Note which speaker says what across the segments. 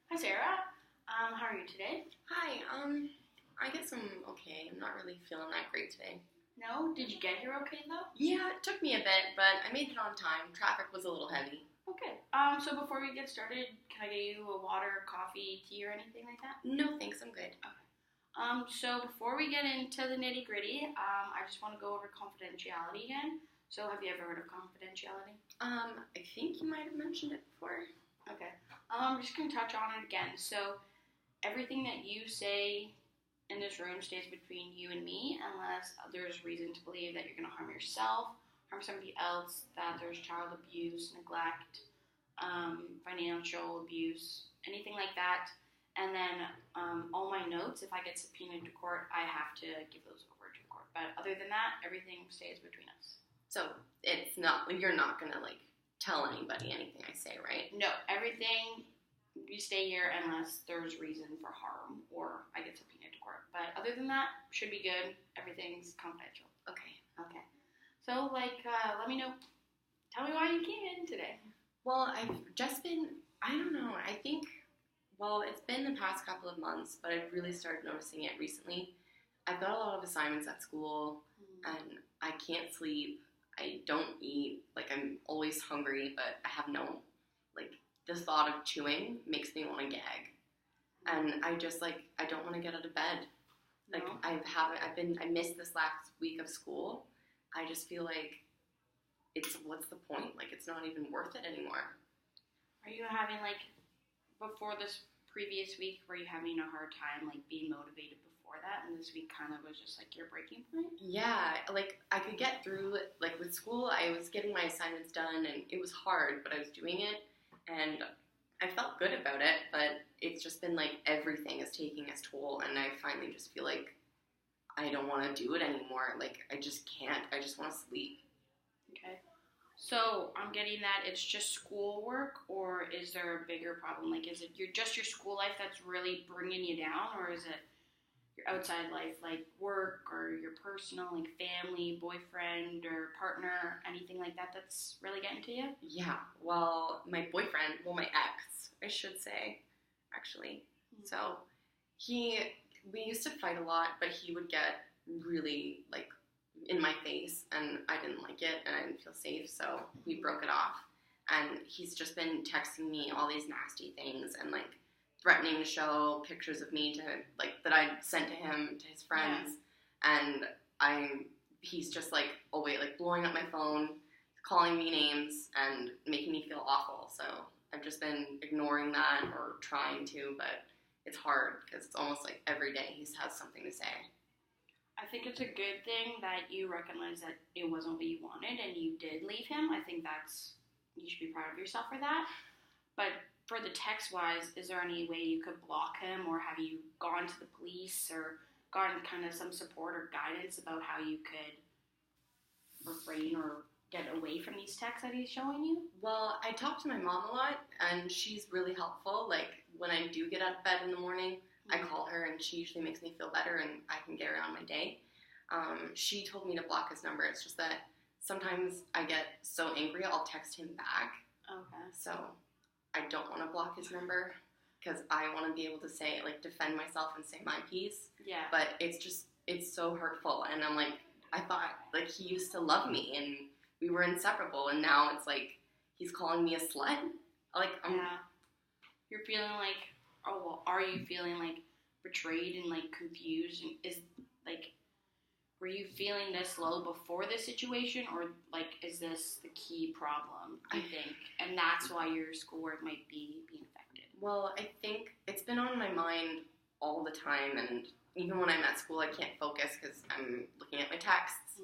Speaker 1: Hi Sarah, how are you today?
Speaker 2: Hi, I guess I'm okay. I'm not really feeling that great today.
Speaker 1: No? Did you get here okay though?
Speaker 2: Yeah, it took me a bit, but I made it on time. Traffic was a little heavy.
Speaker 1: Okay. So before we get started, can I get you a water, coffee, tea, or anything like that?
Speaker 2: No, thanks, I'm good.
Speaker 1: So before we get into the nitty gritty, I just want to go over confidentiality again. So have you ever heard of confidentiality?
Speaker 2: I think you might have mentioned it before.
Speaker 1: Okay. I'm just going to touch on it again. So everything that you say in this room stays between you and me unless there's reason to believe that you're going to harm yourself, harm somebody else, that there's child abuse, neglect, financial abuse, anything like that. And then all my notes, if I get subpoenaed to court, I have to give those over to the court. But other than that, everything stays between us.
Speaker 2: So it's not, you're not gonna tell anybody anything I say, right?
Speaker 1: No, everything, we stay here unless there's reason for harm or I get subpoenaed to court. But other than that, should be good. Everything's confidential.
Speaker 2: Okay.
Speaker 1: Okay. So, let me know. Tell me why you came in today.
Speaker 2: Well, I've just been, I don't know, I think, well, it's been the past couple of months, but I've really started noticing it recently. I've got a lot of assignments at school, and I can't sleep. I don't eat. I'm always hungry, but I have no, the thought of chewing makes me want to gag. And I just, I don't want to get out of bed.
Speaker 1: No.
Speaker 2: I missed this last week of school. I just feel like what's the point? It's not even worth it anymore.
Speaker 1: Are you having, before this previous week, were you having a hard time, being motivated before that? And this week kind of was just, your breaking point?
Speaker 2: Yeah, I could get through, with school, I was getting my assignments done, and it was hard, but I was doing it, and I felt good about it, but it's just been, everything is taking its toll, and I finally just feel like I don't want to do it anymore. I just can't. I just want to sleep.
Speaker 1: Okay. So I'm getting that it's just schoolwork, or is there a bigger problem? Is it your school life that's really bringing you down, or is it your outside life, work, or your personal, family, boyfriend, or partner, anything like that that's really getting to you?
Speaker 2: Yeah, well, my ex, I should say, actually. Mm-hmm. So, we used to fight a lot, but he would get really, in my face, and I didn't like it, and I didn't feel safe, so we broke it off. And he's just been texting me all these nasty things, and, threatening to show pictures of me to, that I sent to him, to his friends, and he's just, blowing up my phone, calling me names, and making me feel awful, so I've just been ignoring that, or trying to, but it's hard, because it's almost every day he has something to say.
Speaker 1: I think it's a good thing that you recognize that it wasn't what you wanted and you did leave him. I think you should be proud of yourself for that. But for the text-wise, is there any way you could block him, or have you gone to the police or gotten kind of some support or guidance about how you could refrain or get away from these texts that he's showing you?
Speaker 2: Well, I talk to my mom a lot, and she's really helpful. When I do get out of bed in the morning, I call her, and she usually makes me feel better, and I can get around my day. She told me to block his number. It's just that sometimes I get so angry, I'll text him back.
Speaker 1: Okay.
Speaker 2: So I don't want to block his number, because I want to be able to say, defend myself and say my piece.
Speaker 1: Yeah.
Speaker 2: But it's so hurtful, and I'm I thought, he used to love me, and we were inseparable, and now it's he's calling me a slut.
Speaker 1: Yeah. You're feeling are you feeling betrayed and confused, and is were you feeling this low before this situation, or is this the key problem, do you think, and that's why your schoolwork might be being affected?
Speaker 2: Well, I think it's been on my mind all the time, and even when I'm at school, I can't focus because I'm looking at my texts,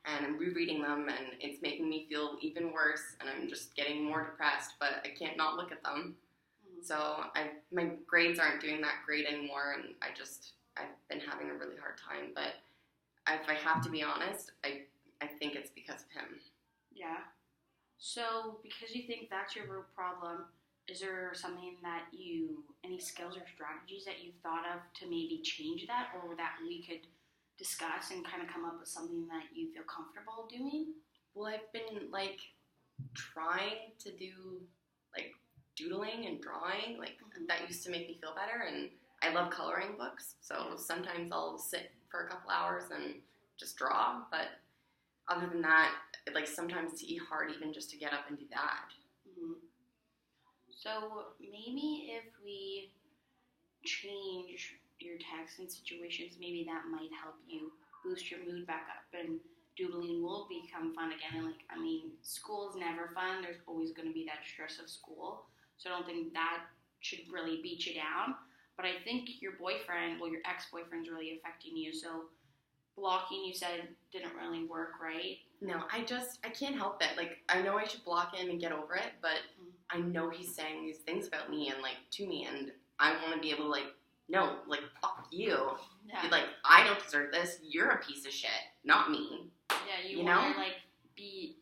Speaker 2: and I'm rereading them, and it's making me feel even worse, and I'm just getting more depressed, but I can't not look at them. So my grades aren't doing that great anymore, and I've been having a really hard time. But if I have to be honest, I think it's because of him.
Speaker 1: Yeah. So because you think that's your root problem, is there something that any skills or strategies that you've thought of to maybe change that, or that we could discuss and kind of come up with something that you feel comfortable doing?
Speaker 2: Well, I've been trying to do doodling and drawing. Like,
Speaker 1: Mhm.
Speaker 2: that used to make me feel better, and I love coloring books, so sometimes I'll sit for a couple hours and just draw, but other than that, like, sometimes it's hard even just to get up and do that.
Speaker 1: Mhm. So maybe if we change your texting situations, maybe that might help you boost your mood back up, and doodling will become fun again. And like, I mean, school's never fun. There's always going to be that stress of school. So I don't think that should really beat you down. But I think your boyfriend, well, your ex-boyfriend's really affecting you. So blocking, you said, didn't really work, right?
Speaker 2: No, I can't help it. Like, I know I should block him and get over it, but I know he's saying these things about me and, like, to me, and I want to be able to, like, no, like, fuck you.
Speaker 1: Yeah.
Speaker 2: Like, I don't deserve this. You're a piece of shit, not me.
Speaker 1: Yeah, you want to, like, be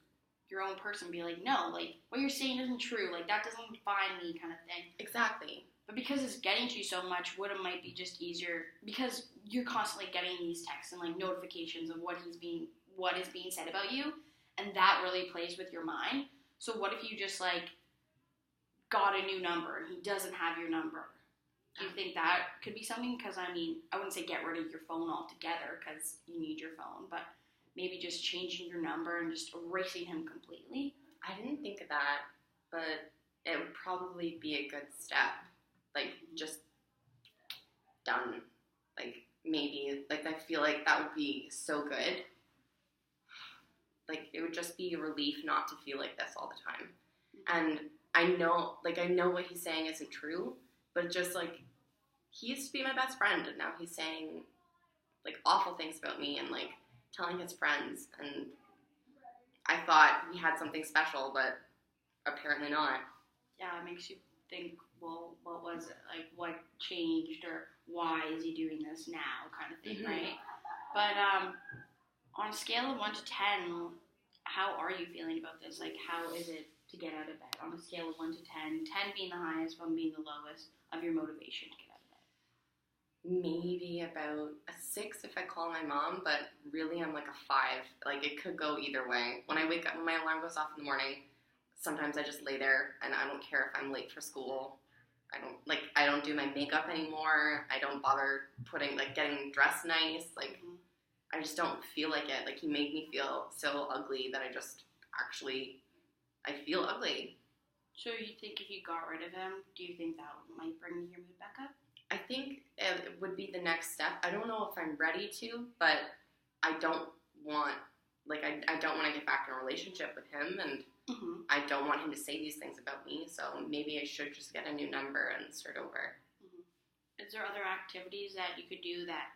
Speaker 1: your own person, be like, no, like, what you're saying isn't true. Like, that doesn't define me, kind of thing.
Speaker 2: Exactly.
Speaker 1: But because it's getting to you so much, what it might be just easier, because you're constantly getting these texts and, like, notifications of what is being said about you, and that really plays with your mind. So what if you just, like, got a new number and he doesn't have your number? Do you think that could be something? Because, I mean, I wouldn't say get rid of your phone altogether because you need your phone, but maybe just changing your number and just erasing him completely.
Speaker 2: I didn't think of that, but it would probably be a good step. Like, just done. Like, maybe, like, I feel like that would be so good. Like, it would just be a relief not to feel like this all the time. And I know what he's saying isn't true, but just, like, he used to be my best friend, and now he's saying, like, awful things about me and, like, telling his friends, and I thought we had something special, but apparently not.
Speaker 1: Yeah, it makes you think, well, what was it? Like, what changed, or why is he doing this now, kind of thing, right? But on a scale of 1 to 10, how are you feeling about this? Like, how is it to get out of bed? On a scale of 1 to 10, 10 being the highest, 1 being the lowest of your motivation to get out of bed.
Speaker 2: Maybe about a 6 if I call my mom, but really I'm like a 5. Like, it could go either way. When I wake up, when my alarm goes off in the morning, sometimes I just lay there and I don't care if I'm late for school. I don't do my makeup anymore. I don't bother getting dressed nice. Like, I just don't feel like it. Like, he made me feel so ugly that I feel ugly.
Speaker 1: So you think if you got rid of him, do you think that might bring your mood back up?
Speaker 2: I think it would be the next step. I don't know if I'm ready to, but I don't want, I don't want to get back in a relationship with him, and I don't want him to say these things about me, so maybe I should just get a new number and start over.
Speaker 1: Is there other activities that you could do that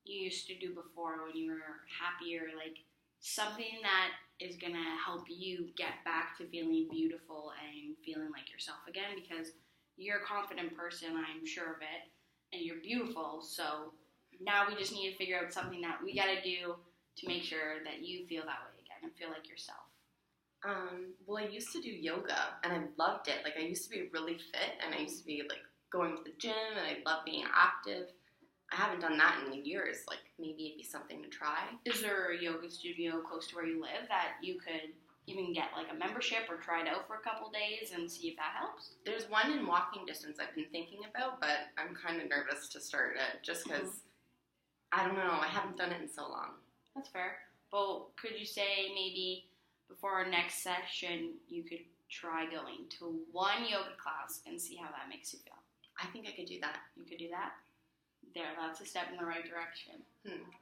Speaker 1: you used to do before when you were happier, like something that is going to help you get back to feeling beautiful and feeling like yourself again? Because you're a confident person, I'm sure of it, and you're beautiful, so now we just need to figure out something that we got to do to make sure that you feel that way again and feel like yourself.
Speaker 2: Well, I used to do yoga, and I loved it. Like, I used to be really fit, and I used to be, like, going to the gym, and I loved being active. I haven't done that in years. Like, maybe it'd be something to try. Is
Speaker 1: there a yoga studio close to where you live that you could even get, like, a membership or try it out for a couple days and see if that helps?
Speaker 2: There's one in walking distance I've been thinking about, but I'm kind of nervous to start it just because, I don't know, I haven't done it in so long.
Speaker 1: That's fair. But could you say maybe before our next session, you could try going to one yoga class and see how that makes you feel?
Speaker 2: I think I could do that.
Speaker 1: You could do that? There, that's a step in the right direction.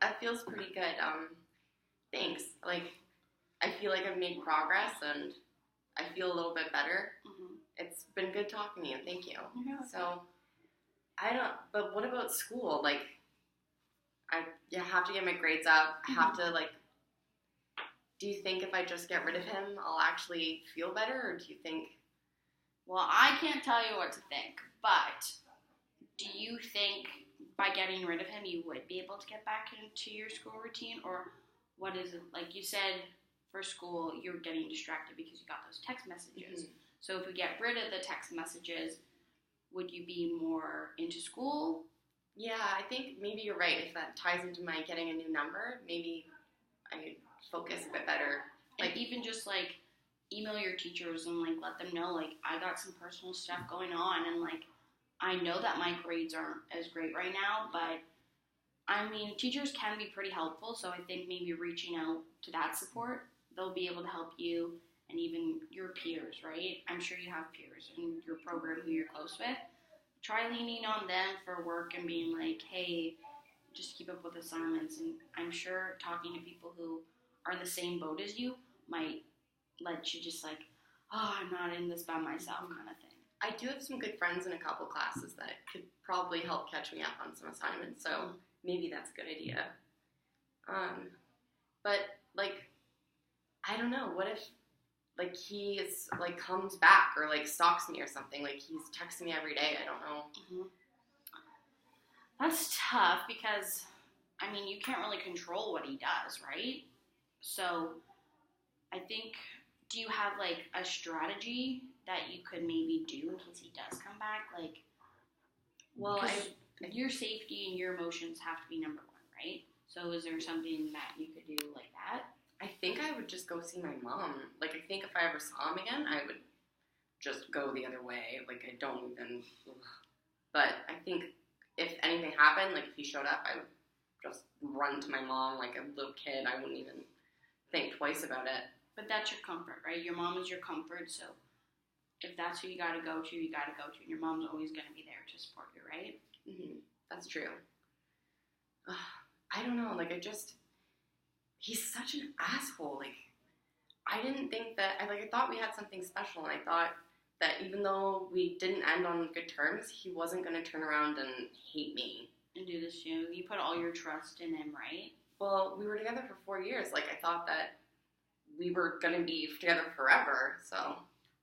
Speaker 2: That feels pretty good. Thanks. Like, I feel like I've made progress, and I feel a little bit better. It's been good talking to you. Thank you. So, but what about school? Like, I have to get my grades up. I have to, like, do you think if I just get rid of him, I'll actually feel better, or do you think?
Speaker 1: Well, I can't tell you what to think, but do you think by getting rid of him, you would be able to get back into your school routine, or what is it? Like you said, for school, you're getting distracted because you got those text messages. So if we get rid of the text messages, would you be more into school?
Speaker 2: Yeah, I think maybe you're right. If that ties into my getting a new number, maybe I focus a bit better.
Speaker 1: Like, even just, like, email your teachers and like let them know like I got some personal stuff going on, and like I know that my grades aren't as great right now, but I mean teachers can be pretty helpful, so I think maybe reaching out to that support, they'll be able to help you and even your peers, right? I'm sure you have peers in your program who you're close with. Try leaning on them for work and being like, hey, just keep up with assignments. And I'm sure talking to people who are in the same boat as you might let you just like, oh, I'm not in this by myself kind of thing.
Speaker 2: I do have some good friends in a couple classes that could probably help catch me up on some assignments, so maybe that's a good idea. But like, I don't know, what if like he is like comes back or like stalks me or something? Like he's texting me every day. I don't know.
Speaker 1: Mm-hmm. That's tough because I mean you can't really control what he does, right? So I think, do you have like a strategy that you could maybe do in case he does come back? Like,
Speaker 2: well,
Speaker 1: your safety and your emotions have to be number one, right? So is there something that you could do like that?
Speaker 2: I think I would just go see my mom. Like, I think if I ever saw him again, I would just go the other way. Like, I don't even... Ugh. But I think if anything happened, like, if he showed up, I would just run to my mom like a little kid. I wouldn't even think twice about it.
Speaker 1: But that's your comfort, right? Your mom is your comfort, so if that's who you gotta go to, you gotta go to. And your mom's always gonna be there to support you, right?
Speaker 2: Mm-hmm. That's true. I don't know, like, he's such an asshole. Like, I didn't think that, I thought we had something special, and I thought that even though we didn't end on good terms, he wasn't going to turn around and hate me.
Speaker 1: And do this to you. You put all your trust in him, right?
Speaker 2: Well, we were together for 4 years. Like, I thought that we were going to be together forever, so.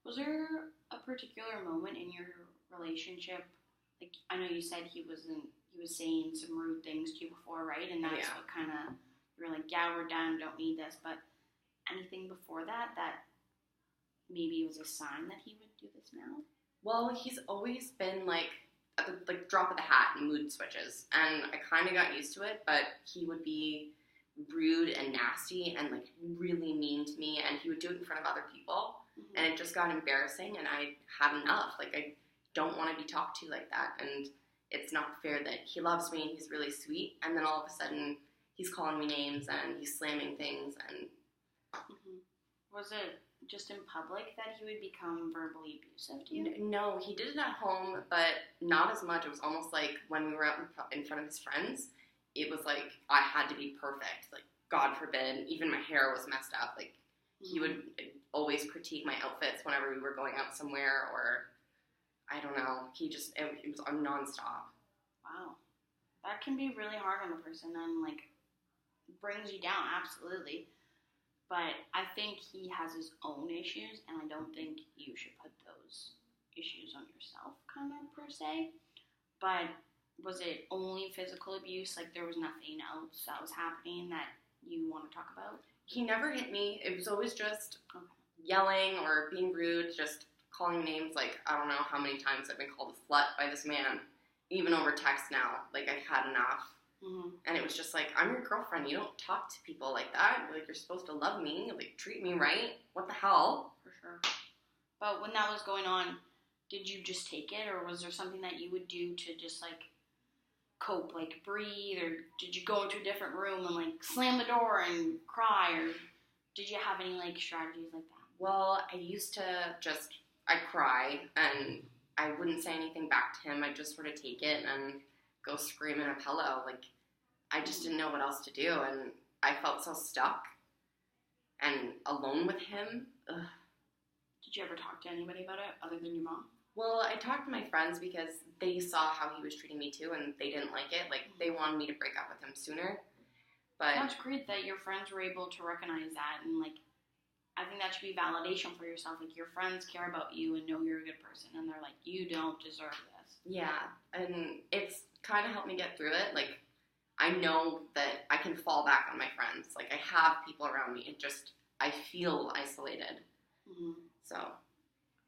Speaker 1: Was there a particular moment in your relationship, like, I know you said he was saying some rude things to you before, right? And that's what kind of, you were like, yeah, we're done, don't need this. But anything before that maybe was a sign that he would do this now?
Speaker 2: Well, he's always been like at the drop of the hat in mood switches, and I kind of got used to it. But he would be rude and nasty and like really mean to me, and he would do it in front of other people, and it just got embarrassing. And I had enough. Like, I don't want to be talked to like that, and it's not fair that he loves me and he's really sweet, and then all of a sudden he's calling me names and he's slamming things. And
Speaker 1: was it just in public that he would become verbally abusive to you?
Speaker 2: No, he did it at home, but not as much. It was almost like when we were out in front of his friends, it was like I had to be perfect. Like, God forbid, even my hair was messed up. Like, he would always critique my outfits whenever we were going out somewhere, or I don't know. It was nonstop.
Speaker 1: Wow. That can be really hard on a person and, like, brings you down, absolutely. But I think he has his own issues, and I don't think you should put those issues on yourself, kind of, per se. But was it only physical abuse? Like, there was nothing else that was happening that you want to talk about?
Speaker 2: He never hit me. It was always just yelling or being rude, just calling names. Like, I don't know how many times I've been called a slut by this man, even over text now. Like, I've had enough. And it was just like, I'm your girlfriend. You don't talk to people like that. Like, you're supposed to love me. Like, treat me right. What the hell?
Speaker 1: For sure. But when that was going on, did you just take it? Or was there something that you would do to just, like, cope? Like, breathe? Or did you go into a different room and, like, slam the door and cry? Or did you have any, like, strategies like that?
Speaker 2: Well, I used to I'd cry. And I wouldn't say anything back to him. I'd just sort of take it and go scream in a pillow. Like, I just didn't know what else to do, and I felt so stuck and alone with him. Ugh.
Speaker 1: Did you ever talk to anybody about it other than your mom?
Speaker 2: Well, I talked to my friends because they saw how he was treating me too, and they didn't like it. Like, they wanted me to break up with him sooner. But
Speaker 1: that's great that your friends were able to recognize that, and, like, I think that should be validation for yourself. Like, your friends care about you and know you're a good person, and they're like, you don't deserve this.
Speaker 2: Yeah, and it's kind of helped me get through it. Like, I know that I can fall back on my friends. Like, I have people around me. I feel isolated. So.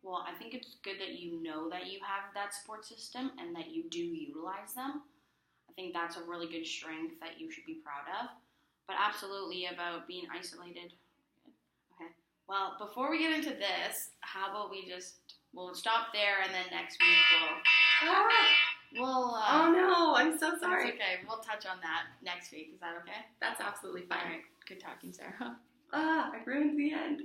Speaker 1: Well, I think it's good that you know that you have that support system and that you do utilize them. I think that's a really good strength that you should be proud of. But absolutely about being isolated. Okay. Well, before we get into this, how about we'll stop there, and then next week we'll
Speaker 2: oh no, I'm so sorry.
Speaker 1: That's okay. We'll touch on that next week. Is that okay?
Speaker 2: That's absolutely fine.
Speaker 1: All right. Good talking, Sarah.
Speaker 2: I ruined the end.